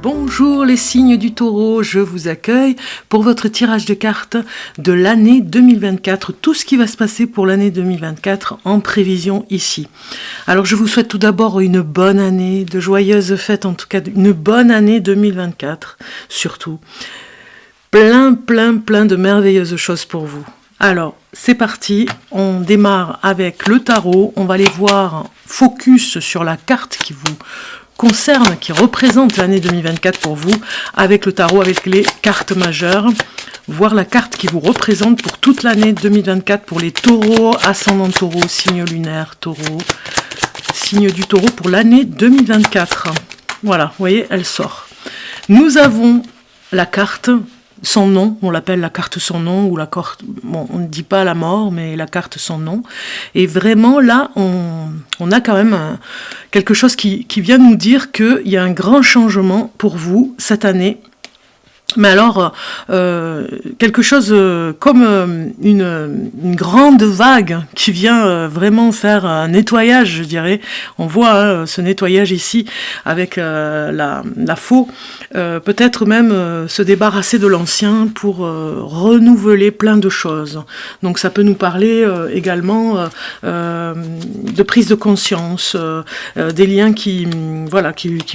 Bonjour les signes du taureau, je vous accueille pour votre tirage de cartes de l'année 2024, tout ce qui va se passer pour l'année 2024 en prévision ici. Alors je vous souhaite tout d'abord une bonne année, de joyeuses fêtes, en tout cas une bonne année 2024 surtout. Plein de merveilleuses choses pour vous. Alors c'est parti, on démarre avec le tarot, on va aller voir focus sur la carte qui vous concerne, qui représente l'année 2024 pour vous, avec le tarot, avec les cartes majeures, voir la carte qui vous représente pour toute l'année 2024 pour les taureaux, ascendant taureau, signe lunaire, taureau, signe du taureau pour l'année 2024. Voilà, vous voyez, elle sort. Nous avons la carte sans nom, on l'appelle la carte sans nom, ou la carte, bon, on ne dit pas la mort, mais la carte sans nom. Et vraiment, là, on a quand même quelque chose qui vient nous dire qu'il y a un grand changement pour vous cette année. Mais alors, quelque chose comme une grande vague qui vient vraiment faire un nettoyage, je dirais. On voit ce nettoyage ici avec la faux. Peut-être même se débarrasser de l'ancien pour renouveler plein de choses. Donc ça peut nous parler également de prise de conscience, des liens qu'il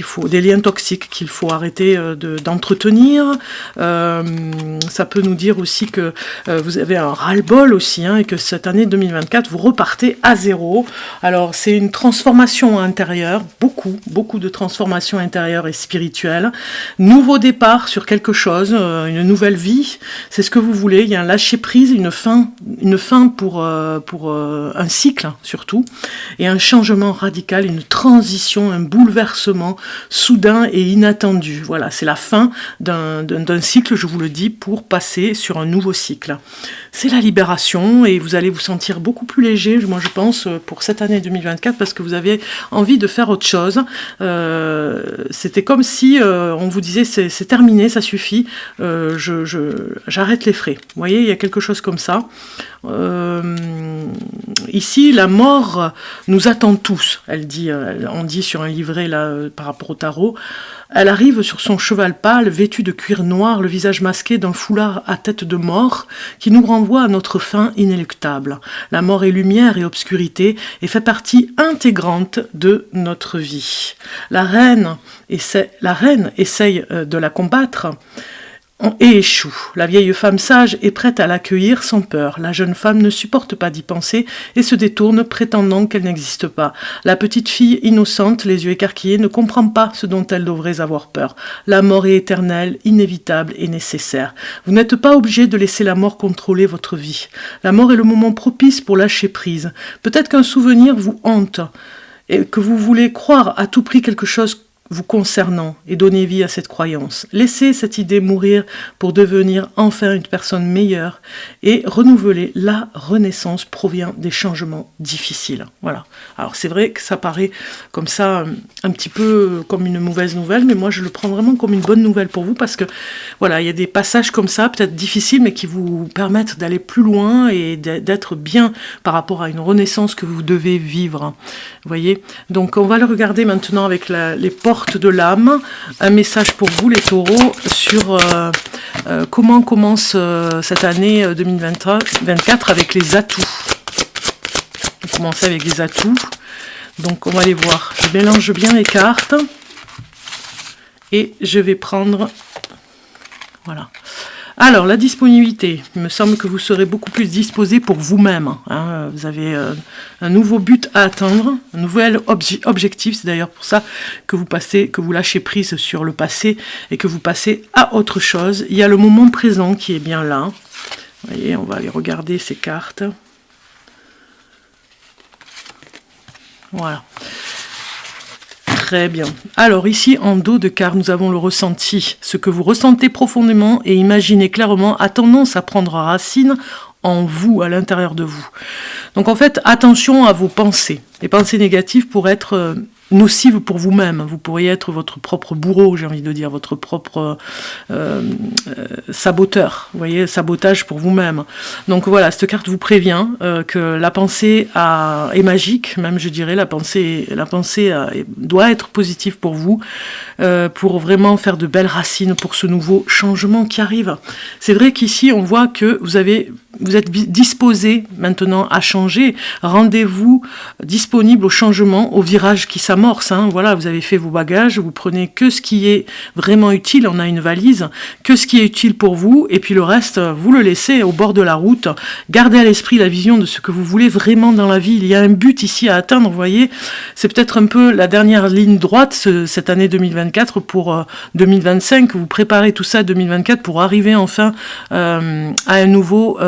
faut, des liens toxiques qu'il faut arrêter d'entretenir. Ça peut nous dire aussi que vous avez un ras-le-bol aussi, et que cette année 2024 vous repartez à zéro. Alors c'est une transformation intérieure, beaucoup de transformation intérieure et spirituelle, nouveau départ sur quelque chose, une nouvelle vie, c'est ce que vous voulez. Il y a un lâcher prise, une fin pour un cycle surtout, et un changement radical, une transition, un bouleversement soudain et inattendu. Voilà, c'est la fin d'un cycle, je vous le dis, pour passer sur un nouveau cycle. C'est la libération et vous allez vous sentir beaucoup plus léger, moi je pense, pour cette année 2024 parce que vous avez envie de faire autre chose. C'était comme si on vous disait c'est terminé, ça suffit, j'arrête les frais. Vous voyez, il y a quelque chose comme ça. Ici, la mort nous attend tous, on dit sur un livret là, par rapport au tarot. Elle arrive sur son cheval pâle, vêtu de cuir noir, le visage masqué d'un foulard à tête de mort, qui nous renvoie à notre fin inéluctable. La mort est lumière et obscurité, et fait partie intégrante de notre vie. La reine essaye de la combattre, et échoue. La vieille femme sage est prête à l'accueillir sans peur. La jeune femme ne supporte pas d'y penser et se détourne, prétendant qu'elle n'existe pas. La petite fille innocente, les yeux écarquillés, ne comprend pas ce dont elle devrait avoir peur. La mort est éternelle, inévitable et nécessaire. Vous n'êtes pas obligé de laisser la mort contrôler votre vie. La mort est le moment propice pour lâcher prise. Peut-être qu'un souvenir vous hante et que vous voulez croire à tout prix quelque chose vous concernant et donner vie à cette croyance. Laissez cette idée mourir pour devenir enfin une personne meilleure et renouveler. La renaissance provient des changements difficiles. Voilà. Alors c'est vrai que ça paraît comme ça un petit peu comme une mauvaise nouvelle, mais moi je le prends vraiment comme une bonne nouvelle pour vous parce que voilà, il y a des passages comme ça, peut-être difficiles, mais qui vous permettent d'aller plus loin et d'être bien par rapport à une renaissance que vous devez vivre. Vous voyez ? Donc on va le regarder maintenant avec les portes de l'âme, un message pour vous les taureaux sur comment commence cette année 2024 avec les atouts. On va commencer avec les atouts, donc on va les voir. Je mélange bien les cartes et je vais prendre, voilà. Alors, la disponibilité, il me semble que vous serez beaucoup plus disposé pour vous-même. Vous avez un nouveau but à atteindre, un nouvel objectif. C'est d'ailleurs pour ça que vous lâchez prise sur le passé et que vous passez à autre chose. Il y a le moment présent qui est bien là. Vous voyez, on va aller regarder ces cartes. Voilà. Très bien. Alors ici, en dos de carte, nous avons le ressenti. Ce que vous ressentez profondément et imaginez clairement a tendance à prendre racine en vous, à l'intérieur de vous. Donc en fait, attention à vos pensées. Les pensées négatives pourraient être nocive pour vous-même. Vous pourriez être votre propre bourreau, j'ai envie de dire, votre propre saboteur. Vous voyez, sabotage pour vous-même. Donc voilà, cette carte vous prévient que la pensée est magique, même je dirais, la pensée doit être positive pour vous, pour vraiment faire de belles racines pour ce nouveau changement qui arrive. C'est vrai qu'ici, on voit que vous êtes disposé maintenant à changer. Rendez-vous disponible au changement, au virage qui s'amorce. Voilà, vous avez fait vos bagages, vous prenez que ce qui est vraiment utile, on a une valise, que ce qui est utile pour vous, et puis le reste, vous le laissez au bord de la route. Gardez à l'esprit la vision de ce que vous voulez vraiment dans la vie. Il y a un but ici à atteindre, vous voyez. C'est peut-être un peu la dernière ligne droite, cette année 2024 pour 2025. Vous préparez tout ça 2024 pour arriver enfin à un nouveau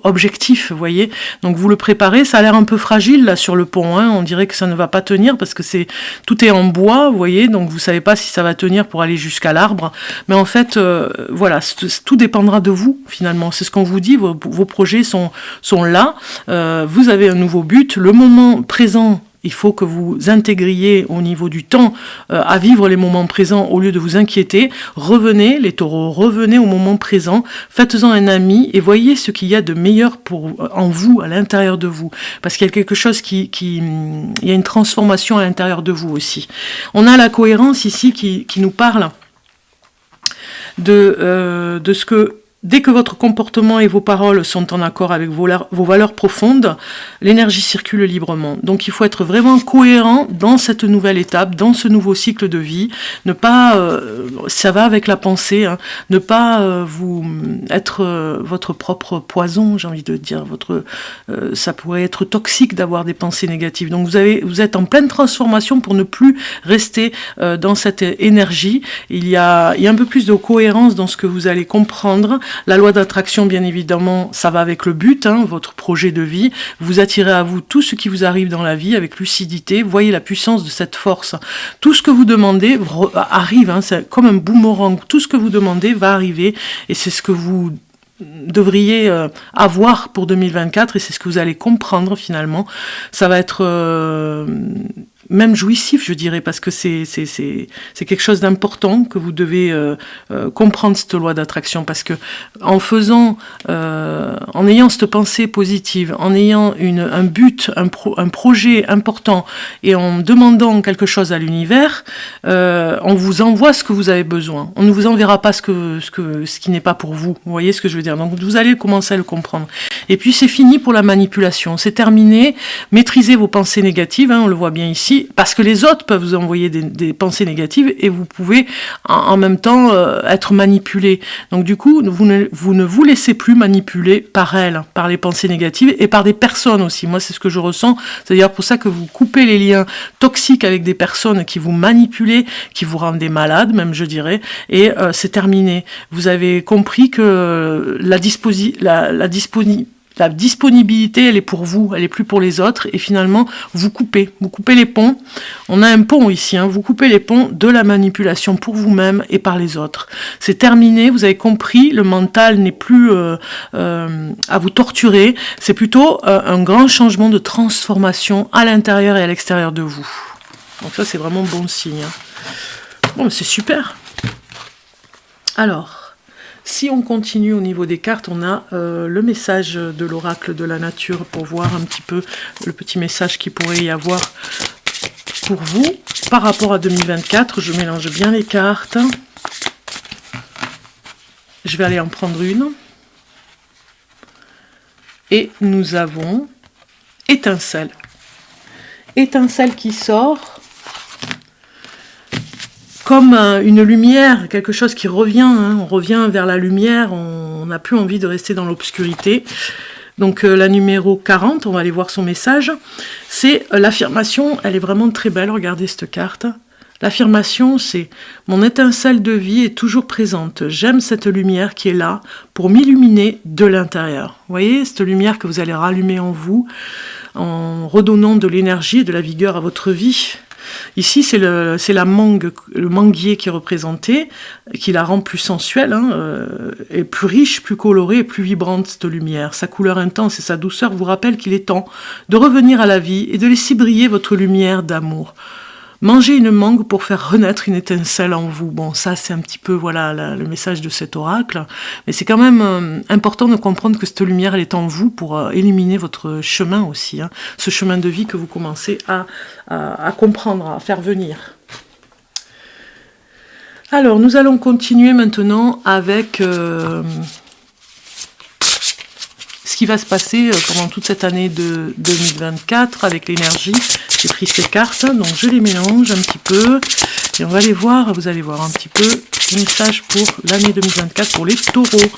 objectif, vous voyez. Donc vous le préparez, ça a l'air un peu fragile là sur le pont, on dirait que ça ne va pas tenir parce que tout est en bois, vous voyez, donc vous savez pas si ça va tenir pour aller jusqu'à l'arbre, mais en fait, voilà, tout dépendra de vous finalement, c'est ce qu'on vous dit, vos projets sont là, vous avez un nouveau but, le moment présent, il faut que vous intégriez au niveau du temps à vivre les moments présents au lieu de vous inquiéter. Revenez, les taureaux, revenez au moment présent, faites-en un ami et voyez ce qu'il y a de meilleur en vous, à l'intérieur de vous. Parce qu'il y a quelque chose il y a une transformation à l'intérieur de vous aussi. On a la cohérence ici qui nous parle de ce que dès que votre comportement et vos paroles sont en accord avec vos valeurs profondes, l'énergie circule librement. Donc il faut être vraiment cohérent dans cette nouvelle étape, dans ce nouveau cycle de vie. Ne pas, ça va avec la pensée, ne pas vous être votre propre poison, j'ai envie de dire. Ça pourrait être toxique d'avoir des pensées négatives. Donc vous êtes en pleine transformation pour ne plus rester dans cette énergie. Il y a un peu plus de cohérence dans ce que vous allez comprendre. La loi d'attraction, bien évidemment, ça va avec le but, votre projet de vie. Vous attirez à vous tout ce qui vous arrive dans la vie avec lucidité. Voyez la puissance de cette force. Tout ce que vous demandez arrive, c'est comme un boomerang. Tout ce que vous demandez va arriver et c'est ce que vous devriez avoir pour 2024 et c'est ce que vous allez comprendre finalement. Ça va être même jouissif, je dirais, parce que c'est quelque chose d'important que vous devez comprendre cette loi d'attraction, parce que en ayant cette pensée positive, en ayant un but, un projet important, et en demandant quelque chose à l'univers, on vous envoie ce que vous avez besoin. On ne vous enverra pas ce qui n'est pas pour vous. Vous voyez ce que je veux dire? Donc vous allez commencer à le comprendre. Et puis c'est fini pour la manipulation, c'est terminé. Maîtrisez vos pensées négatives, on le voit bien ici, parce que les autres peuvent vous envoyer des pensées négatives et vous pouvez en même temps être manipulé. Donc du coup, vous ne vous laissez plus manipuler par elles, par les pensées négatives et par des personnes aussi. Moi, c'est ce que je ressens. C'est-à-dire pour ça que vous coupez les liens toxiques avec des personnes qui vous manipulent, qui vous rendent des malades, même je dirais, et c'est terminé. Vous avez compris que la disponibilité, elle est pour vous, elle est plus pour les autres, et finalement, vous coupez les ponts. On a un pont ici, vous coupez les ponts de la manipulation pour vous-même et par les autres. C'est terminé, vous avez compris, le mental n'est plus à vous torturer, c'est plutôt un grand changement de transformation à l'intérieur et à l'extérieur de vous. Donc ça, c'est vraiment bon signe. Bon, c'est super. Alors, si on continue au niveau des cartes, on a le message de l'oracle de la nature pour voir un petit peu le petit message qu'il pourrait y avoir pour vous par rapport à 2024. Je mélange bien les cartes. Je vais aller en prendre une. Et nous avons étincelle. Étincelle qui sort comme une lumière, quelque chose qui revient, on revient vers la lumière, on n'a plus envie de rester dans l'obscurité. Donc la numéro 40, on va aller voir son message, c'est l'affirmation, elle est vraiment très belle, regardez cette carte. L'affirmation, c'est « Mon étincelle de vie est toujours présente, j'aime cette lumière qui est là pour m'illuminer de l'intérieur. » Vous voyez, cette lumière que vous allez rallumer en vous, en redonnant de l'énergie et de la vigueur à votre vie. Ici, c'est la mangue, le manguier qui est représenté, qui la rend plus sensuelle, et plus riche, plus colorée et plus vibrante, cette lumière. Sa couleur intense et sa douceur vous rappellent qu'il est temps de revenir à la vie et de laisser briller votre lumière d'amour. Mangez une mangue pour faire renaître une étincelle en vous. Bon, ça, c'est un petit peu le message de cet oracle. Mais c'est quand même important de comprendre que cette lumière, elle est en vous pour éliminer votre chemin aussi. Ce chemin de vie que vous commencez à comprendre, à faire venir. Alors, nous allons continuer maintenant avec ce qui va se passer pendant toute cette année de 2024 avec l'énergie. J'ai pris ces cartes, donc je les mélange un petit peu et on va les voir, vous allez voir un petit peu le message pour l'année 2024 pour les taureaux.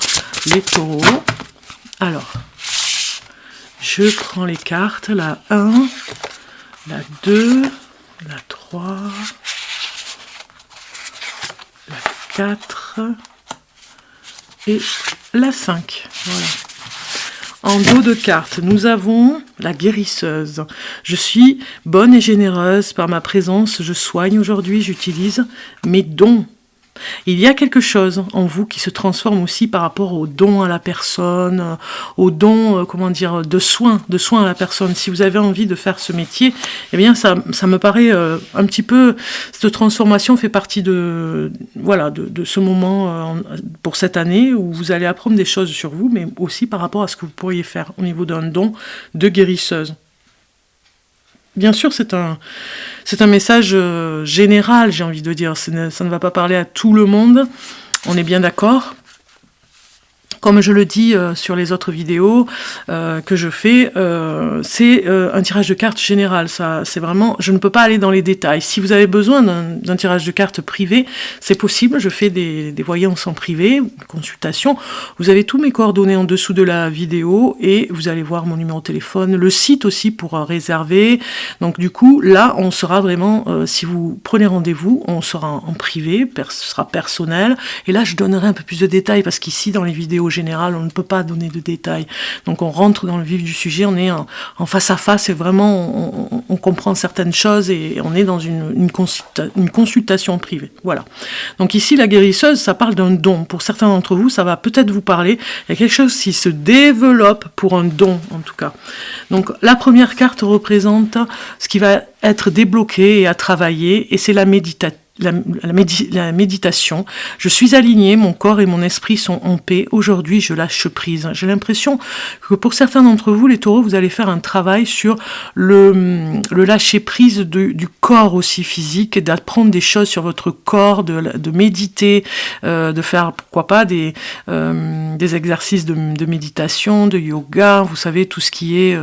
Les taureaux, alors, je prends les cartes, la 1, la 2, la 3, la 4 et la 5, voilà. En dos de cartes, nous avons la guérisseuse. Je suis bonne et généreuse par ma présence. Je soigne aujourd'hui, j'utilise mes dons. Il y a quelque chose en vous qui se transforme aussi par rapport aux dons à la personne, aux dons, de soins à la personne. Si vous avez envie de faire ce métier, eh bien, ça me paraît un petit peu, cette transformation fait partie de ce moment pour cette année où vous allez apprendre des choses sur vous, mais aussi par rapport à ce que vous pourriez faire au niveau d'un don de guérisseuse. Bien sûr, c'est un message général, j'ai envie de dire. Ça ne va pas parler à tout le monde, on est bien d'accord. Comme je le dis sur les autres vidéos que je fais, c'est un tirage de cartes général. Ça, c'est vraiment, je ne peux pas aller dans les détails. Si vous avez besoin d'un tirage de cartes privé, c'est possible. Je fais des voyances en privé, consultation. Vous avez tous mes coordonnées en dessous de la vidéo et vous allez voir mon numéro de téléphone, le site aussi pour réserver. Donc du coup, là, on sera vraiment, si vous prenez rendez-vous, on sera en privé, ce sera personnel. Et là, je donnerai un peu plus de détails parce qu'ici, dans les vidéos général, on ne peut pas donner de détails. Donc on rentre dans le vif du sujet, on est en face à face et vraiment on comprend certaines choses et on est dans une consultation privée. Voilà. Donc ici, la guérisseuse, ça parle d'un don. Pour certains d'entre vous, ça va peut-être vous parler. Il y a quelque chose qui se développe pour un don, en tout cas. Donc la première carte représente ce qui va être débloqué et à travailler, et c'est la méditation. La méditation. Je suis alignée, mon corps et mon esprit sont en paix. Aujourd'hui, je lâche prise. J'ai l'impression que pour certains d'entre vous, les taureaux, vous allez faire un travail sur le lâcher prise du corps aussi physique, d'apprendre des choses sur votre corps, de méditer, de faire, pourquoi pas, des exercices de méditation, de yoga, vous savez, tout ce qui est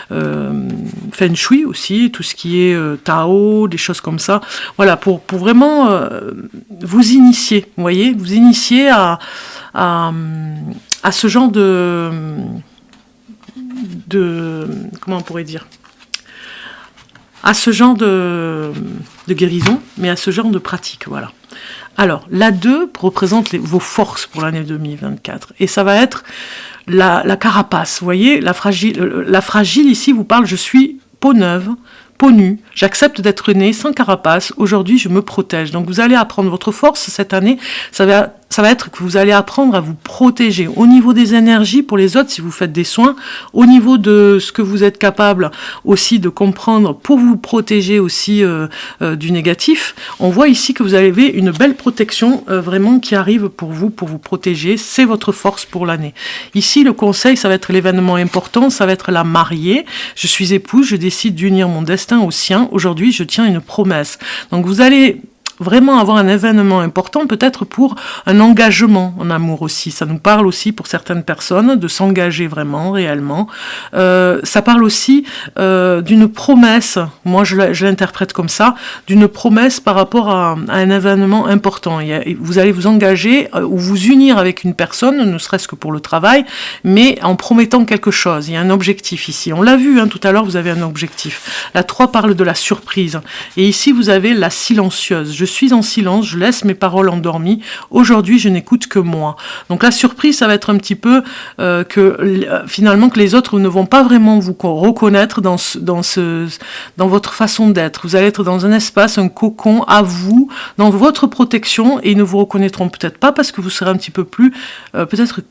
feng shui aussi, tout ce qui est Tao, des choses comme ça. Voilà, pour vraiment vous initier, vous voyez, vous initier à ce genre de comment on pourrait dire, à ce genre de guérison, mais à ce genre de pratique, voilà. Alors, la 2 représente vos forces pour l'année 2024, et ça va être la carapace, vous voyez, la fragile ici vous parle, je suis peau neuve, peau nue, j'accepte d'être née sans carapace, aujourd'hui je me protège. Donc vous allez apprendre votre force cette année, ça va être que vous allez apprendre à vous protéger au niveau des énergies pour les autres si vous faites des soins, au niveau de ce que vous êtes capable aussi de comprendre pour vous protéger aussi du négatif. On voit ici que vous avez une belle protection vraiment qui arrive pour vous protéger, c'est votre force pour l'année. Ici le conseil, ça va être l'événement important, ça va être la mariée, je suis épouse, je décide d'unir mon destin au sien, aujourd'hui je tiens une promesse. Donc vous allez vraiment avoir un événement important, peut-être pour un engagement en amour aussi. Ça nous parle aussi pour certaines personnes de s'engager vraiment, réellement. Ça parle aussi d'une promesse, moi je l'interprète comme ça, d'une promesse par rapport à un événement important. Vous allez vous engager ou vous unir avec une personne, ne serait-ce que pour le travail, mais en promettant quelque chose. Il y a un objectif ici. On l'a vu tout à l'heure, vous avez un objectif. La 3 parle de la surprise. Et ici, vous avez la silencieuse. Je je suis en silence, je laisse mes paroles endormies. Aujourd'hui, je n'écoute que moi. Donc la surprise, ça va être un petit peu finalement que les autres ne vont pas vraiment vous reconnaître dans votre façon d'être. Vous allez être dans un espace, un cocon à vous, dans votre protection, et ils ne vous reconnaîtront peut-être pas parce que vous serez un petit peu plus peut-être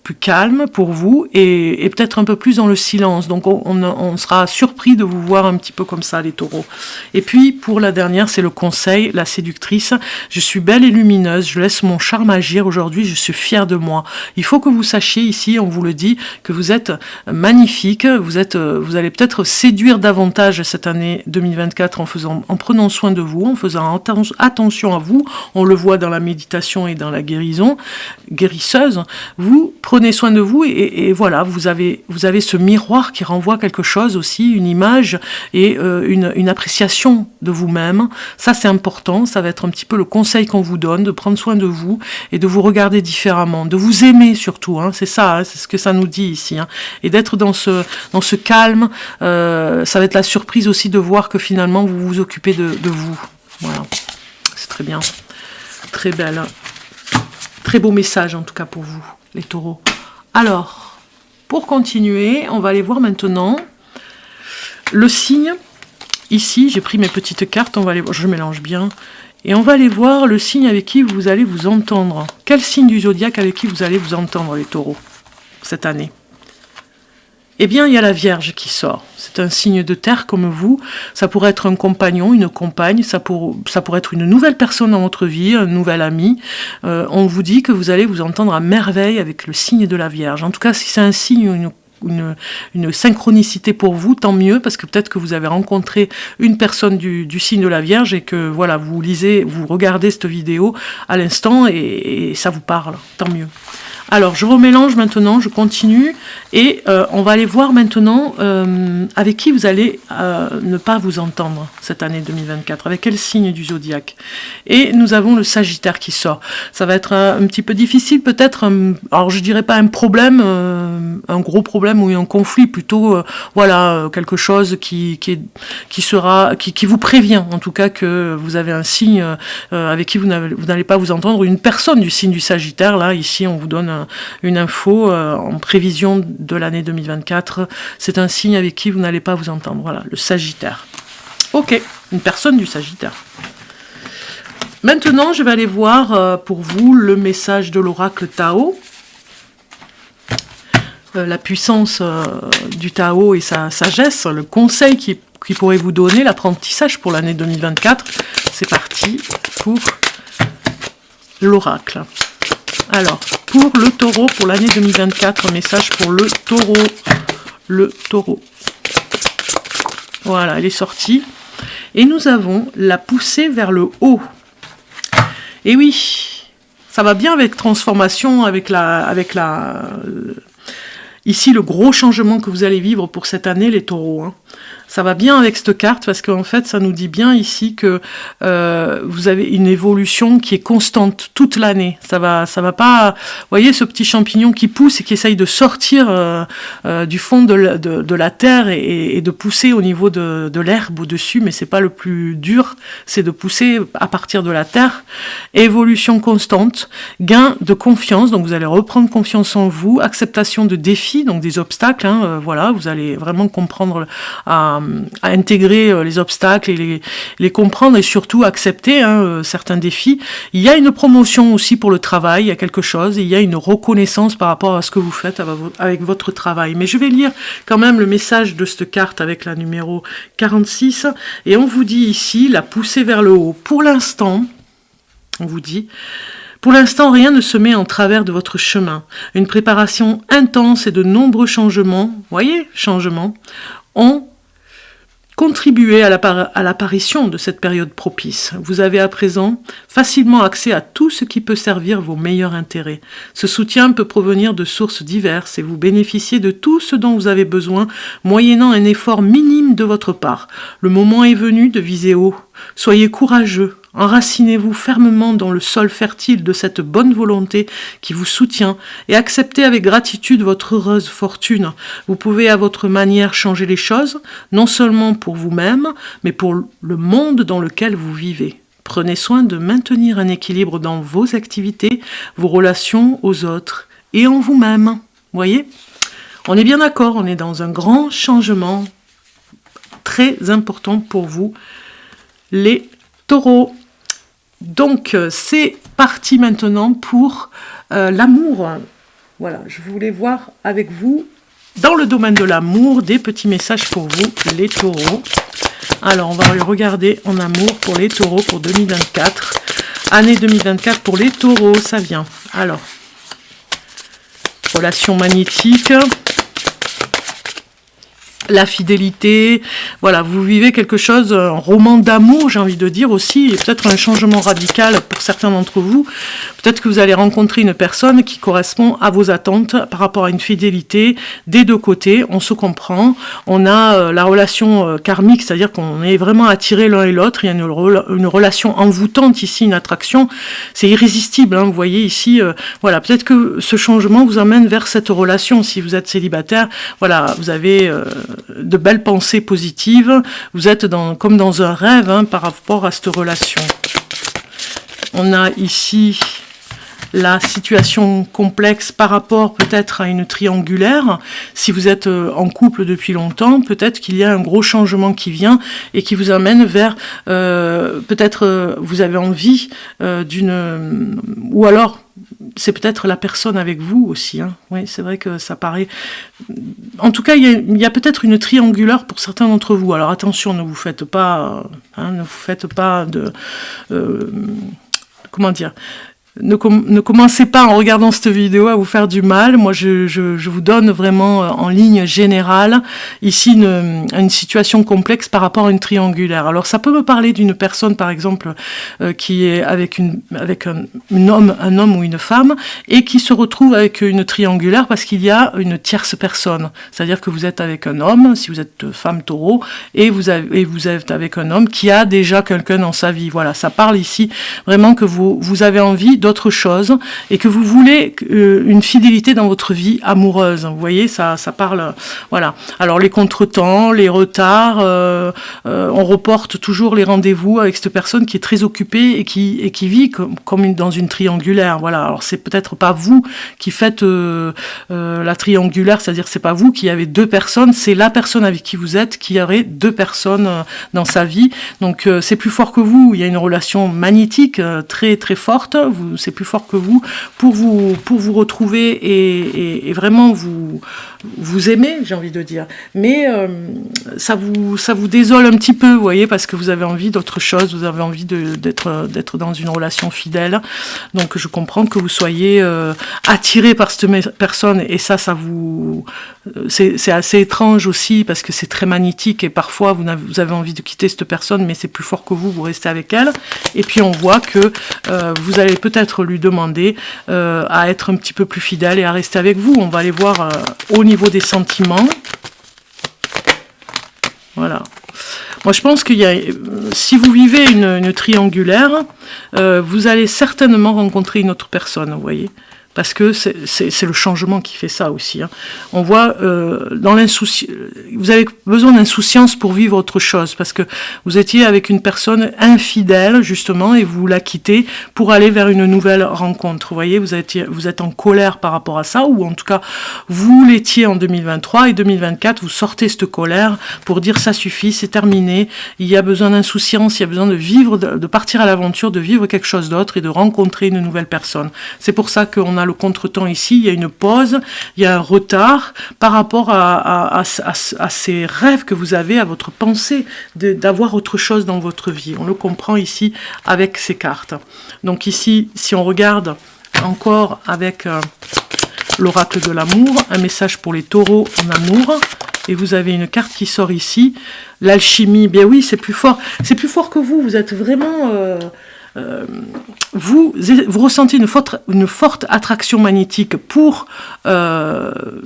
plus calme pour vous, et peut-être un peu plus dans le silence. Donc on sera surpris de vous voir un petit peu comme ça, les taureaux. Et puis pour la dernière, c'est le conseil, la séductrice. Je suis belle et lumineuse, je laisse mon charme agir. Aujourd'hui, je suis fière de moi. Il faut que vous sachiez ici, on vous le dit, que vous êtes magnifique. Vous allez peut-être séduire davantage cette année 2024 en prenant soin de vous, en faisant attention à vous. On le voit dans la méditation et dans la guérisseuse. Vous prenez soin de vous, et voilà, vous avez ce miroir qui renvoie quelque chose aussi, une image et une appréciation de vous-même. Ça, c'est important. Ça va être un petit peu le conseil qu'on vous donne, de prendre soin de vous et de vous regarder différemment, de vous aimer surtout. C'est ça, c'est ce que ça nous dit ici. Et d'être dans ce calme. Ça va être la surprise aussi de voir que finalement, vous vous occupez de vous. Voilà. C'est très bien. Très belle. Très beau message, en tout cas, pour vous, les taureaux. Alors, pour continuer, on va aller voir maintenant le signe. Ici, j'ai pris mes petites cartes, je mélange bien. Et on va aller voir le signe avec qui vous allez vous entendre. Quel signe du zodiaque avec qui vous allez vous entendre, les taureaux, cette année? Eh bien, il y a la Vierge qui sort. C'est un signe de terre comme vous. Ça pourrait être un compagnon, une compagne. Ça pourrait être une nouvelle personne dans votre vie, un nouvel ami. On vous dit que vous allez vous entendre à merveille avec le signe de la Vierge. En tout cas, si c'est un signe ou une synchronicité pour vous, tant mieux, parce que peut-être que vous avez rencontré une personne du signe de la Vierge et que voilà, vous regardez cette vidéo à l'instant et ça vous parle. Tant mieux. Alors, je remélange maintenant, je continue, et on va aller voir maintenant avec qui vous allez ne pas vous entendre cette année 2024, avec quel signe du zodiaque. Et nous avons le Sagittaire qui sort. Ça va être un petit peu difficile, peut-être, alors je dirais pas un problème, un gros problème ou un conflit, plutôt, quelque chose qui vous prévient, en tout cas, que vous avez un signe avec qui vous n'allez pas vous entendre, une personne du signe du Sagittaire. Là, ici, on vous donne une info en prévision de l'année 2024. C'est un signe avec qui vous n'allez pas vous entendre. Voilà, le Sagittaire. Ok, une personne du Sagittaire. Maintenant, je vais aller voir pour vous le message de l'oracle Tao. La puissance du Tao et sa sagesse, le conseil qui pourrait vous donner, l'apprentissage pour l'année 2024. C'est parti pour l'oracle. Alors, pour le taureau, pour l'année 2024, un message pour le taureau. Le taureau. Voilà, elle est sortie. Et nous avons la poussée vers le haut. Et oui, ça va bien avec transformation, ici, le gros changement que vous allez vivre pour cette année, les taureaux. Ça va bien avec cette carte parce qu'en fait, ça nous dit bien ici que vous avez une évolution qui est constante toute l'année. Ça va pas... Vous voyez ce petit champignon qui pousse et qui essaye de sortir du fond de la terre et de pousser au niveau de l'herbe au-dessus, mais c'est pas le plus dur, c'est de pousser à partir de la terre. Évolution constante, gain de confiance, donc vous allez reprendre confiance en vous, acceptation de défis, donc des obstacles, voilà, vous allez vraiment comprendre à intégrer les obstacles et les comprendre et surtout accepter certains défis. Il y a une promotion aussi pour le travail, il y a quelque chose, et il y a une reconnaissance par rapport à ce que vous faites avec votre travail. Mais je vais lire quand même le message de cette carte avec la numéro 46, et on vous dit ici la poussée vers le haut. Pour l'instant, on vous dit... Pour l'instant, rien ne se met en travers de votre chemin. Une préparation intense et de nombreux changements, ont contribué à l'apparition de cette période propice. Vous avez à présent facilement accès à tout ce qui peut servir vos meilleurs intérêts. Ce soutien peut provenir de sources diverses et vous bénéficiez de tout ce dont vous avez besoin, moyennant un effort minime de votre part. Le moment est venu de viser haut. Soyez courageux. Enracinez-vous fermement dans le sol fertile de cette bonne volonté qui vous soutient et acceptez avec gratitude votre heureuse fortune. Vous pouvez à votre manière changer les choses, non seulement pour vous-même, mais pour le monde dans lequel vous vivez. Prenez soin de maintenir un équilibre dans vos activités, vos relations aux autres et en vous-même. Voyez? On est bien d'accord, on est dans un grand changement très important pour vous, les taureaux. Donc, c'est parti maintenant pour l'amour. Voilà, je voulais voir avec vous, dans le domaine de l'amour, des petits messages pour vous, les taureaux. Alors, on va regarder en amour pour les taureaux pour 2024. Année 2024 pour les taureaux, ça vient. Alors, relation magnétique, la fidélité, voilà, vous vivez quelque chose, un roman d'amour, j'ai envie de dire aussi, et peut-être un changement radical pour certains d'entre vous. Peut-être que vous allez rencontrer une personne qui correspond à vos attentes par rapport à une fidélité des deux côtés, on se comprend, on a la relation karmique, c'est-à-dire qu'on est vraiment attirés l'un et l'autre, il y a une relation envoûtante ici, une attraction, c'est irrésistible, hein, vous voyez ici, voilà, peut-être que ce changement vous amène vers cette relation, si vous êtes célibataire, voilà, vous avez de belles pensées positives, vous êtes comme dans un rêve hein, par rapport à cette relation. On a ici la situation complexe par rapport peut-être à une triangulaire. Si vous êtes en couple depuis longtemps, peut-être qu'il y a un gros changement qui vient et qui vous amène vers peut-être vous avez envie d'une... Ou alors c'est peut-être la personne avec vous aussi. Hein. Oui, c'est vrai que ça paraît... En tout cas, il y a peut-être une triangulaire pour certains d'entre vous. Alors attention, ne vous faites pas... ne vous faites pas de... comment dire ? Ne commencez pas en regardant cette vidéo à vous faire du mal. Moi, je vous donne vraiment en ligne générale ici une situation complexe par rapport à une triangulaire. Alors, ça peut me parler d'une personne, par exemple, qui est avec un homme ou une femme et qui se retrouve avec une triangulaire parce qu'il y a une tierce personne. C'est-à-dire que vous êtes avec un homme, si vous êtes femme taureau, et vous êtes avec un homme qui a déjà quelqu'un dans sa vie. Voilà, ça parle ici vraiment que vous avez envie d'autre chose et que vous voulez une fidélité dans votre vie amoureuse. Vous voyez, ça parle, voilà. Alors les contretemps, les retards, on reporte toujours les rendez-vous avec cette personne qui est très occupée et qui vit comme dans une triangulaire. Voilà. Alors c'est peut-être pas vous qui faites la triangulaire, c'est-à-dire c'est pas vous qui avez deux personnes, c'est la personne avec qui vous êtes qui aurait deux personnes dans sa vie. Donc c'est plus fort que vous. Il y a une relation magnétique très très forte. C'est plus fort que vous pour vous retrouver et vraiment vous aimer, j'ai envie de dire. Mais ça vous désole un petit peu, vous voyez, parce que vous avez envie d'autre chose, vous avez envie d'être dans une relation fidèle. Donc je comprends que vous soyez attiré par cette personne et ça vous... C'est assez étrange aussi parce que c'est très magnétique et parfois vous avez envie de quitter cette personne mais c'est plus fort que vous restez avec elle. Et puis on voit que vous allez peut-être lui demander à être un petit peu plus fidèle et à rester avec vous. On va aller voir au niveau des sentiments. Voilà. Moi, je pense qu'il y a, si vous vivez une triangulaire, vous allez certainement rencontrer une autre personne, vous voyez. Parce que c'est le changement qui fait ça aussi. Hein. On voit dans l'insouciance, vous avez besoin d'insouciance pour vivre autre chose, parce que vous étiez avec une personne infidèle justement et vous la quittez pour aller vers une nouvelle rencontre. Vous voyez, vous êtes en colère par rapport à ça, ou en tout cas vous l'étiez en 2023 et 2024, vous sortez cette colère pour dire ça suffit, c'est terminé. Il y a besoin d'insouciance, il y a besoin de vivre, de partir à l'aventure, de vivre quelque chose d'autre et de rencontrer une nouvelle personne. C'est pour ça qu'on a le contretemps ici, il y a une pause, il y a un retard par rapport à ces rêves que vous avez, à votre pensée d'avoir autre chose dans votre vie. On le comprend ici avec ces cartes. Donc ici, si on regarde encore avec l'oracle de l'amour, un message pour les taureaux en amour, et vous avez une carte qui sort ici, l'alchimie, bien oui, c'est plus fort que vous êtes vraiment... vous ressentez une forte attraction magnétique pour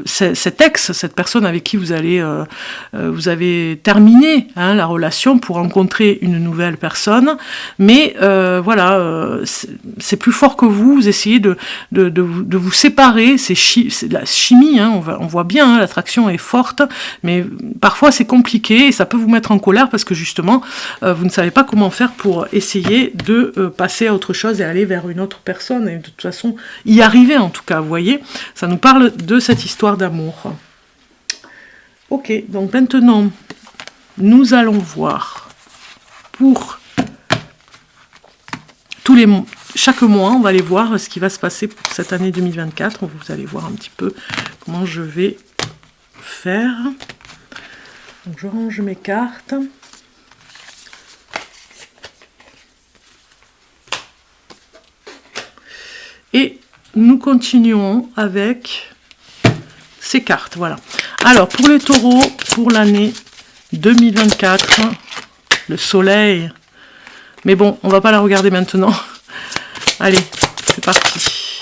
cet ex, cette personne avec qui vous avez terminé la relation pour rencontrer une nouvelle personne, mais voilà, c'est plus fort que vous, vous essayez de vous séparer, c'est de la chimie, on voit bien, l'attraction est forte, mais parfois c'est compliqué et ça peut vous mettre en colère parce que justement, vous ne savez pas comment faire pour essayer de passer à autre chose et aller vers une autre personne et de toute façon y arriver en tout cas, vous voyez, ça nous parle de cette histoire d'amour. Ok, donc maintenant nous allons voir pour chaque mois, on va aller voir ce qui va se passer pour cette année 2024. Vous allez voir un petit peu comment je vais faire. Donc je range mes cartes. Et nous continuons avec ces cartes, voilà. Alors, pour les taureaux, pour l'année 2024, le soleil. Mais bon, on va pas la regarder maintenant. Allez, c'est parti.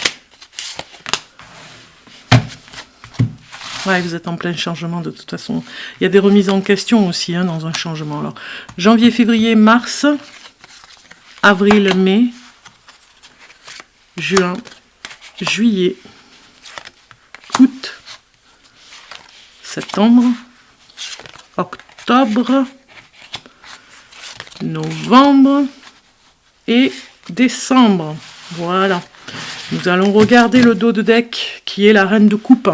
Ouais, vous êtes en plein changement de toute façon. Il y a des remises en question aussi dans un changement. Alors, janvier, février, mars, avril, mai, juin, juillet, août, septembre, octobre, novembre et décembre. Voilà. Nous allons regarder le dos de deck qui est la reine de coupe.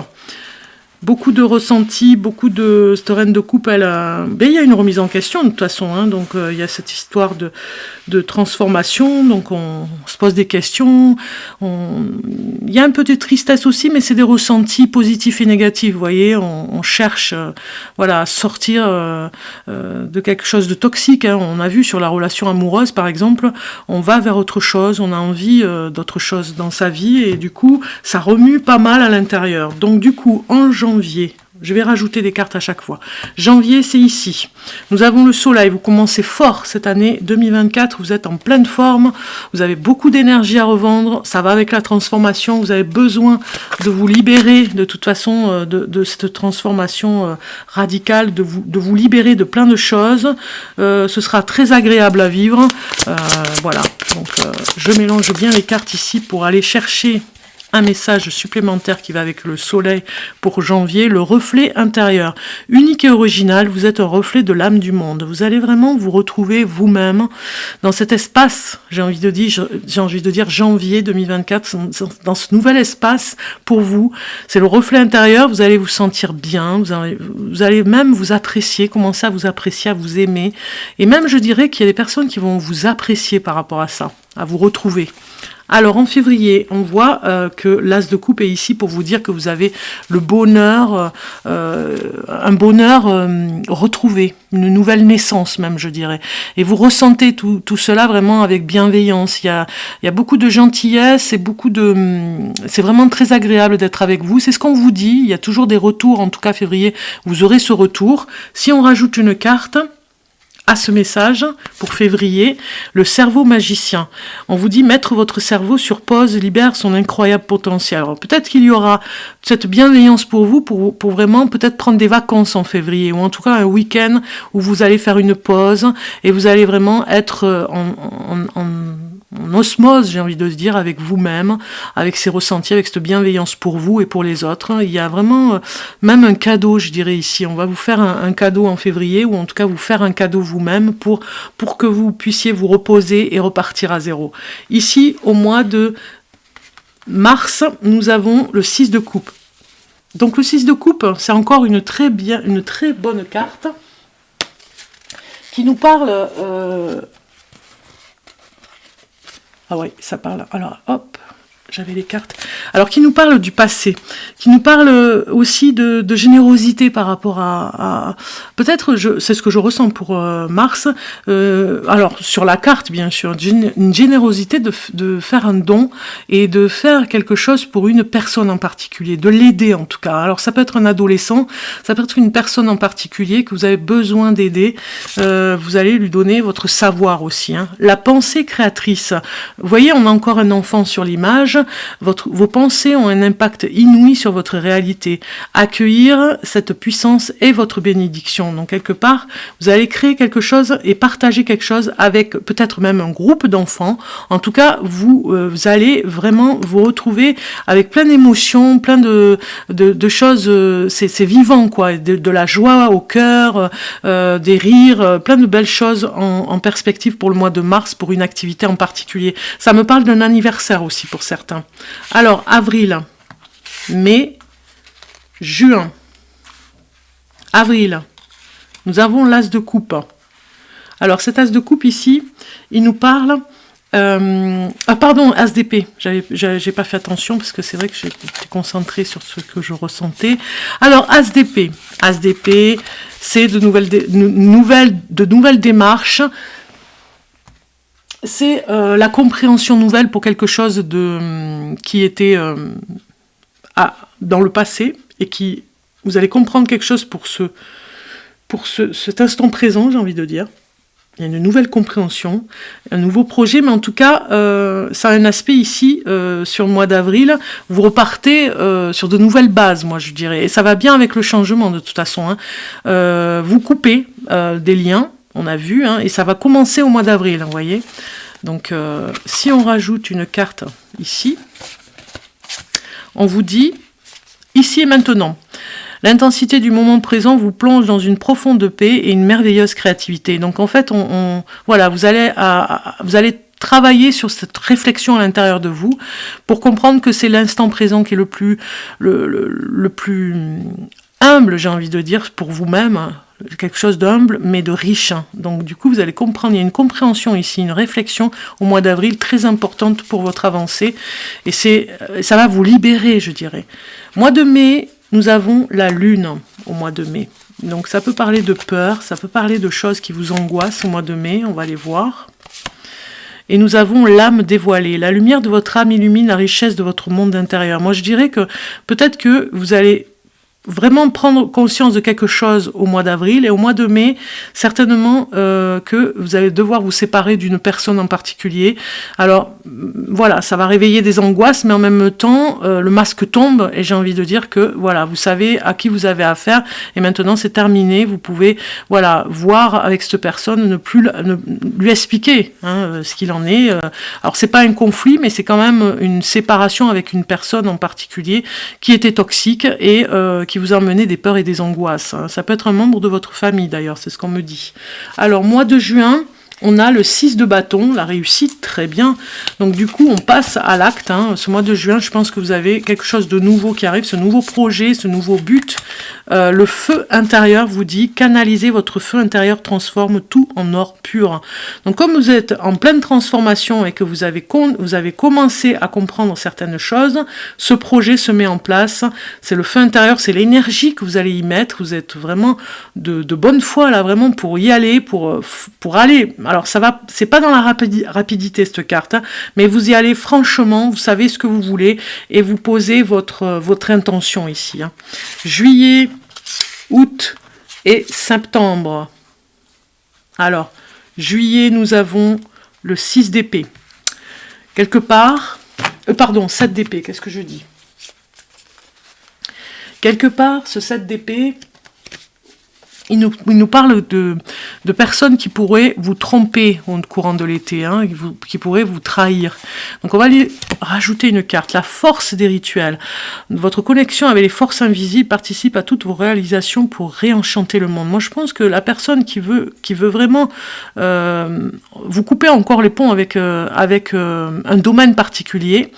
Beaucoup de ressentis, beaucoup de... Cette reine de coupe, il y a une remise en question de toute façon, donc il y a cette histoire de transformation, donc on se pose des questions, il y a un peu de tristesse aussi, mais c'est des ressentis positifs et négatifs, vous voyez, on cherche voilà, à sortir de quelque chose de toxique, on a vu sur la relation amoureuse par exemple, on va vers autre chose, on a envie d'autre chose dans sa vie, et du coup, ça remue pas mal à l'intérieur, donc du coup, en janvier, je vais rajouter des cartes à chaque fois. Janvier, c'est ici. Nous avons le soleil. Vous commencez fort cette année 2024. Vous êtes en pleine forme. Vous avez beaucoup d'énergie à revendre. Ça va avec la transformation. Vous avez besoin de vous libérer de toute façon de cette transformation radicale, de vous libérer de plein de choses. Ce sera très agréable à vivre. Voilà. Donc, je mélange bien les cartes ici pour aller chercher un message supplémentaire qui va avec le soleil pour janvier, le reflet intérieur. Unique et original, vous êtes un reflet de l'âme du monde. Vous allez vraiment vous retrouver vous-même dans cet espace, j'ai envie de dire janvier 2024, dans ce nouvel espace pour vous. C'est le reflet intérieur, vous allez vous sentir bien, vous allez même vous apprécier, commencer à vous apprécier, à vous aimer. Et même, je dirais qu'il y a des personnes qui vont vous apprécier par rapport à ça, à vous retrouver. Alors en février, on voit que l'As de coupe est ici pour vous dire que vous avez le bonheur, un bonheur retrouvé, une nouvelle naissance même, je dirais. Et vous ressentez tout cela vraiment avec bienveillance. Il y a beaucoup de gentillesse et c'est vraiment très agréable d'être avec vous. C'est ce qu'on vous dit. Il y a toujours des retours. En tout cas, février, vous aurez ce retour. Si on rajoute une carte à ce message pour février, le cerveau magicien. On vous dit mettre votre cerveau sur pause libère son incroyable potentiel. Alors peut-être qu'il y aura cette bienveillance pour vous, pour vraiment peut-être prendre des vacances en février, ou en tout cas un week-end où vous allez faire une pause et vous allez vraiment être en osmose, j'ai envie de dire, avec vous-même, avec ces ressentis, avec cette bienveillance pour vous et pour les autres. Il y a vraiment même un cadeau, je dirais ici. On va vous faire un cadeau en février, ou en tout cas vous faire un cadeau vous-même pour que vous puissiez vous reposer et repartir à zéro. Ici, au mois de mars, nous avons le 6 de coupe. Donc le 6 de coupe, c'est encore une très bonne carte qui nous parle... Ah oui, ça parle. Alors, hop, j'avais les cartes. Alors, qui nous parle du passé, qui nous parle aussi de générosité par rapport à peut-être, c'est ce que je ressens pour Mars. Alors, sur la carte, bien sûr, une générosité de faire un don et de faire quelque chose pour une personne en particulier, de l'aider en tout cas. Alors, ça peut être un adolescent, ça peut être une personne en particulier que vous avez besoin d'aider. Vous allez lui donner votre savoir aussi. Hein. La pensée créatrice. Vous voyez, on a encore un enfant sur l'image. Vos pensées ont un impact inouï sur votre réalité. Accueillir cette puissance est votre bénédiction. Donc quelque part, vous allez créer quelque chose et partager quelque chose avec peut-être même un groupe d'enfants. En tout cas, vous allez vraiment vous retrouver avec plein d'émotions, plein de choses. C'est vivant, quoi. De la joie au cœur, des rires, plein de belles choses en perspective pour le mois de mars, pour une activité en particulier. Ça me parle d'un anniversaire aussi pour certains. Alors, avril, mai, juin. Avril, nous avons l'as de coupe. Alors, cet as de coupe ici, il nous parle... pardon, as d'épée. J'ai pas fait attention parce que c'est vrai que j'étais concentrée sur ce que je ressentais. Alors, as d'épée. As d'épée, c'est de nouvelles démarches. C'est la compréhension nouvelle pour quelque chose qui était dans le passé et qui vous allez comprendre quelque chose pour cet instant présent, j'ai envie de dire. Il y a une nouvelle compréhension, un nouveau projet, mais en tout cas, ça a un aspect ici, sur le mois d'avril, vous repartez sur de nouvelles bases, moi je dirais, et ça va bien avec le changement de toute façon. Hein. Vous coupez des liens, on a vu, hein, et ça va commencer au mois d'avril, vous voyez. Donc, si on rajoute une carte ici, on vous dit, ici et maintenant, l'intensité du moment présent vous plonge dans une profonde paix et une merveilleuse créativité. Donc, en fait, voilà, vous allez travailler sur cette réflexion à l'intérieur de vous pour comprendre que c'est l'instant présent qui est le plus humble, j'ai envie de dire, pour vous-même, quelque chose d'humble, mais de riche. Donc du coup, vous allez comprendre, il y a une compréhension ici, une réflexion au mois d'avril très importante pour votre avancée, et ça va vous libérer, je dirais. Mois de mai, nous avons la lune au mois de mai. Donc ça peut parler de peur, ça peut parler de choses qui vous angoissent au mois de mai, on va les voir. Et nous avons l'âme dévoilée. La lumière de votre âme illumine la richesse de votre monde intérieur. Moi, je dirais que peut-être que vous allez vraiment prendre conscience de quelque chose au mois d'avril et au mois de mai, certainement que vous allez devoir vous séparer d'une personne en particulier. Alors voilà, ça va réveiller des angoisses, mais en même temps, le masque tombe et j'ai envie de dire que voilà, vous savez à qui vous avez affaire et maintenant c'est terminé. Vous pouvez voilà voir avec cette personne, ne plus lui expliquer ce qu'il en est. Alors c'est pas un conflit, mais c'est quand même une séparation avec une personne en particulier qui était toxique et qui vous a emmené des peurs et des angoisses. Ça peut être un membre de votre famille d'ailleurs, c'est ce qu'on me dit. Alors, mois de juin, on a le 6 de bâton, la réussite, très bien. Donc du coup, on passe à l'acte. Ce mois de juin, je pense que vous avez quelque chose de nouveau qui arrive, ce nouveau projet, ce nouveau but. Le feu intérieur vous dit, canalisez votre feu intérieur, transforme tout en or pur. Donc comme vous êtes en pleine transformation et que vous avez commencé à comprendre certaines choses, ce projet se met en place. C'est le feu intérieur, c'est l'énergie que vous allez y mettre. Vous êtes vraiment de bonne foi là, vraiment pour y aller, pour aller... Alors, c'est pas dans la rapidité, cette carte, mais vous y allez franchement, vous savez ce que vous voulez, et vous posez votre intention ici. Juillet, août et septembre. Alors, juillet, nous avons le 6 d'épée. Quelque part... 7 d'épée, qu'est-ce que je dis? Quelque part, ce 7 d'épée... Il nous parle de personnes qui pourraient vous tromper au courant de l'été, qui pourraient vous trahir. Donc on va aller rajouter une carte, la force des rituels. Votre connexion avec les forces invisibles participe à toutes vos réalisations pour réenchanter le monde. Moi je pense que la personne qui veut vraiment vous couper encore les ponts avec un domaine particulier,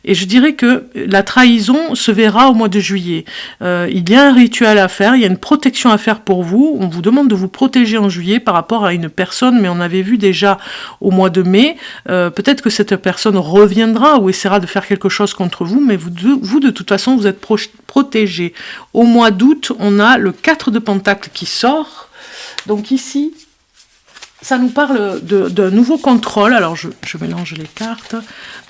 et je dirais que la trahison se verra au mois de juillet. Il y a un rituel à faire, il y a une protection à faire pour vous. On vous demande de vous protéger en juillet. juillet par rapport à une personne, mais on avait vu déjà au mois de mai, peut-être que cette personne reviendra ou essaiera de faire quelque chose contre vous, mais vous de toute façon, vous êtes protégé. Au mois d'août, on a le 4 de Pentacle qui sort. Donc ici, ça nous parle d'un nouveau contrôle. Alors, je mélange les cartes.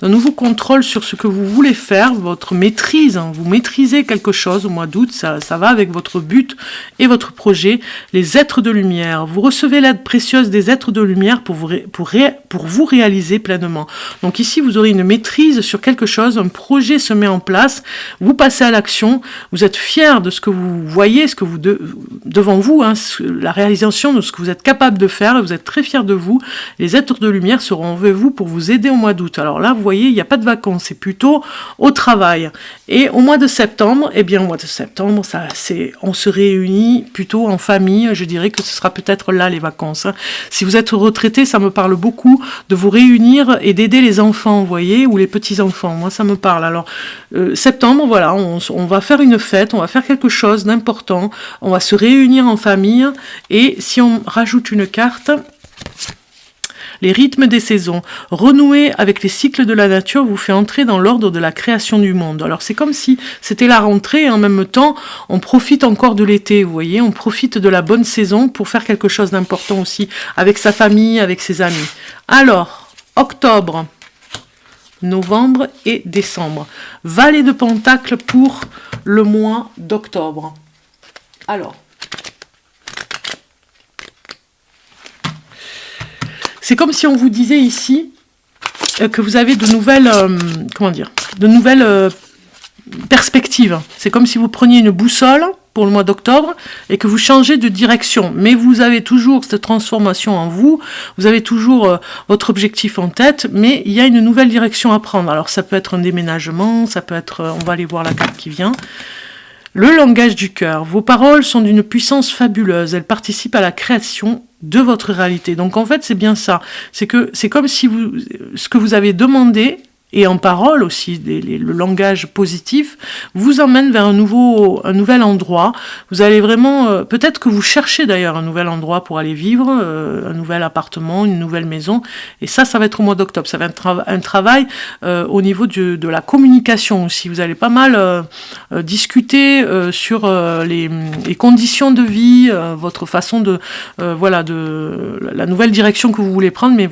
D'un nouveau contrôle sur ce que vous voulez faire, votre maîtrise. Hein. Vous maîtrisez quelque chose au mois d'août. Ça va avec votre but et votre projet. Les êtres de lumière. Vous recevez l'aide précieuse des êtres de lumière pour vous réaliser pleinement. Donc ici, vous aurez une maîtrise sur quelque chose. Un projet se met en place. Vous passez à l'action. Vous êtes fier de ce que vous voyez, ce que vous devant vous, hein, la réalisation de ce que vous êtes capable de faire. Vous êtes très fiers de vous. Les êtres de lumière seront avec vous pour vous aider au mois d'août. Alors là, vous voyez, il n'y a pas de vacances, c'est plutôt au travail. Et au mois de septembre, eh bien, au mois de septembre, on se réunit plutôt en famille. Je dirais que ce sera peut-être là les vacances. Hein. Si vous êtes retraité, ça me parle beaucoup de vous réunir et d'aider les enfants, vous voyez, ou les petits-enfants. Moi, ça me parle. Alors, septembre, voilà, on va faire une fête, on va faire quelque chose d'important. On va se réunir en famille. Et si on rajoute une carte... Les rythmes des saisons, renouer avec les cycles de la nature vous fait entrer dans l'ordre de la création du monde. Alors c'est comme si c'était la rentrée et en même temps on profite encore de l'été, vous voyez, on profite de la bonne saison pour faire quelque chose d'important aussi avec sa famille, avec ses amis. Alors, octobre, novembre et décembre. Valet de Pentacle pour le mois d'octobre. Alors, c'est comme si on vous disait ici que vous avez de nouvelles, perspectives. C'est comme si vous preniez une boussole pour le mois d'octobre et que vous changez de direction. Mais vous avez toujours cette transformation en vous, vous avez toujours votre objectif en tête, mais il y a une nouvelle direction à prendre. Alors ça peut être un déménagement, ça peut être, on va aller voir la carte qui vient. Le langage du cœur. Vos paroles sont d'une puissance fabuleuse. Elles participent à la création de votre réalité. Donc en fait, c'est bien ça. C'est comme si ce que vous avez demandé, et en parole aussi, le langage positif, vous emmène vers un nouvel endroit. Vous allez vraiment, peut-être que vous cherchez d'ailleurs un nouvel endroit pour aller vivre, un nouvel appartement, une nouvelle maison, et ça va être au mois d'octobre. Ça va être un travail au niveau de la communication aussi. Vous allez pas mal discuter sur les conditions de vie, votre façon de la nouvelle direction que vous voulez prendre, mais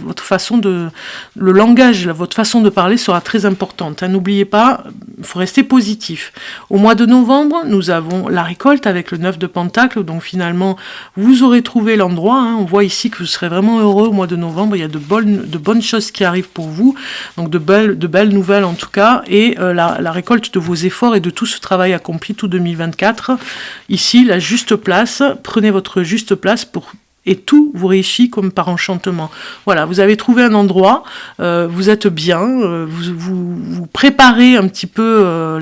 le langage, votre façon de parler sera très importante. Hein. N'oubliez pas, il faut rester positif. Au mois de novembre, nous avons la récolte avec le 9 de Pentacle. Donc finalement, vous aurez trouvé l'endroit. Hein. On voit ici que vous serez vraiment heureux au mois de novembre. Il y a de bonnes choses qui arrivent pour vous. Donc de belles nouvelles en tout cas. Et la récolte de vos efforts et de tout ce travail accompli tout 2024. Ici, la juste place. Prenez votre juste place et tout vous réussit comme par enchantement. Voilà, vous avez trouvé un endroit, vous êtes bien, vous préparez un petit peu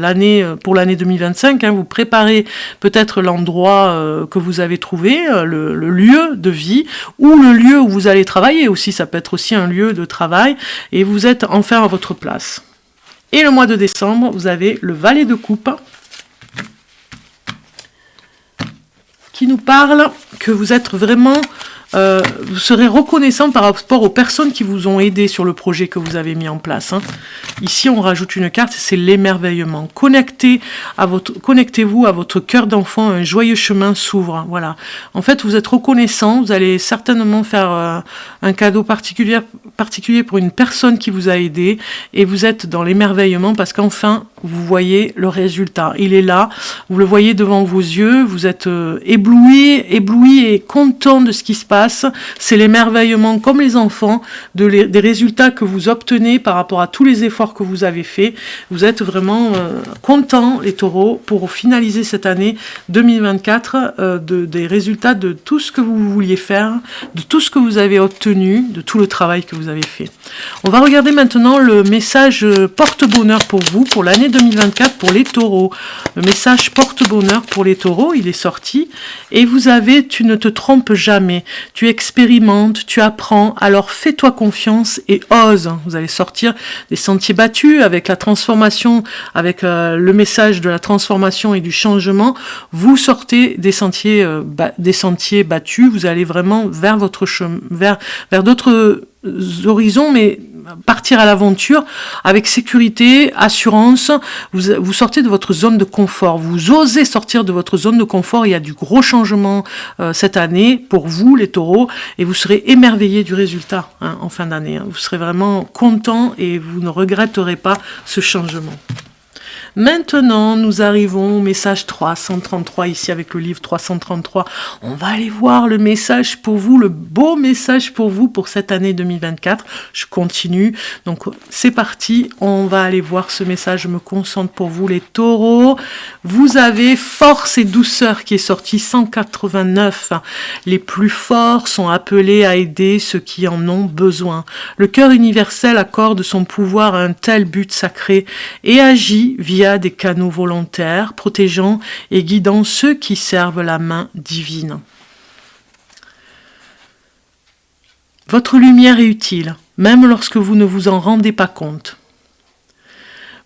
pour l'année 2025, hein, vous préparez peut-être l'endroit que vous avez trouvé, le lieu de vie, ou le lieu où vous allez travailler aussi, ça peut être aussi un lieu de travail, et vous êtes enfin à votre place. Et le mois de décembre, vous avez le Valet de Coupe, qui nous parle que vous êtes vraiment, vous serez reconnaissant par rapport aux personnes qui vous ont aidé sur le projet que vous avez mis en place. Hein. Ici, on rajoute une carte, c'est l'émerveillement. Connectez-vous à votre cœur d'enfant, un joyeux chemin s'ouvre. Voilà. En fait, vous êtes reconnaissant, vous allez certainement faire un cadeau particulier pour une personne qui vous a aidé, et vous êtes dans l'émerveillement parce qu'enfin, vous voyez le résultat. Il est là, vous le voyez devant vos yeux, vous êtes ébloui et content de ce qui se passe. C'est l'émerveillement, comme les enfants, des résultats que vous obtenez par rapport à tous les efforts que vous avez faits. Vous êtes vraiment contents, les taureaux, pour finaliser cette année 2024, des résultats de tout ce que vous vouliez faire, de tout ce que vous avez obtenu, de tout le travail que vous avez fait. On va regarder maintenant le message porte-bonheur pour vous, pour l'année 2024, pour les taureaux. Le message porte-bonheur pour les taureaux, il est sorti. Et vous avez « Tu ne te trompes jamais. tu expérimentes, tu apprends, alors fais-toi confiance et ose. Vous allez sortir des sentiers battus avec la transformation, avec le message de la transformation et du changement. Vous sortez des sentiers battus, vous allez vraiment vers votre chemin, vers d'autres horizons, mais partir à l'aventure avec sécurité, assurance. Vous sortez de votre zone de confort, vous osez sortir de votre zone de confort. Il y a du gros changement cette année pour vous les taureaux, et vous serez émerveillés du résultat en fin d'année. Vous serez vraiment content et vous ne regretterez pas ce changement. Maintenant, nous arrivons au message 333, ici avec le livre 333. On va aller voir le message pour vous, le beau message pour vous pour cette année 2024. Je continue. Donc, c'est parti. On va aller voir ce message. Je me concentre pour vous, les taureaux. Vous avez force et douceur qui est sorti 189. Les plus forts sont appelés à aider ceux qui en ont besoin. Le cœur universel accorde son pouvoir à un tel but sacré et agit via des canaux volontaires, protégeant et guidant ceux qui servent la main divine. Votre lumière est utile, même lorsque vous ne vous en rendez pas compte.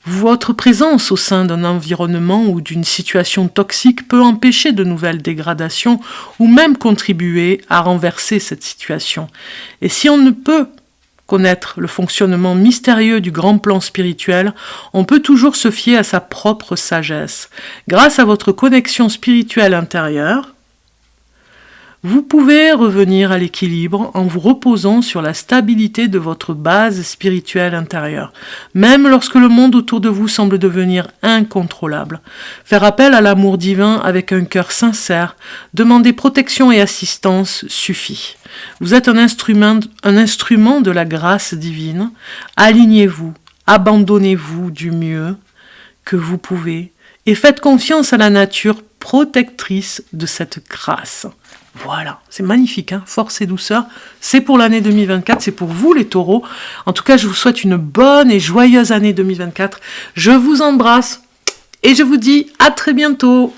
Votre présence au sein d'un environnement ou d'une situation toxique peut empêcher de nouvelles dégradations ou même contribuer à renverser cette situation. Et si on ne peut connaître le fonctionnement mystérieux du grand plan spirituel, on peut toujours se fier à sa propre sagesse. Grâce à votre connexion spirituelle intérieure, vous pouvez revenir à l'équilibre en vous reposant sur la stabilité de votre base spirituelle intérieure, même lorsque le monde autour de vous semble devenir incontrôlable. Faire appel à l'amour divin avec un cœur sincère, demander protection et assistance suffit. Vous êtes un instrument de la grâce divine. Alignez-vous, abandonnez-vous du mieux que vous pouvez et faites confiance à la nature protectrice de cette grâce. Voilà, c'est magnifique, hein, force et douceur. C'est pour l'année 2024, c'est pour vous les taureaux. En tout cas, je vous souhaite une bonne et joyeuse année 2024. Je vous embrasse et je vous dis à très bientôt.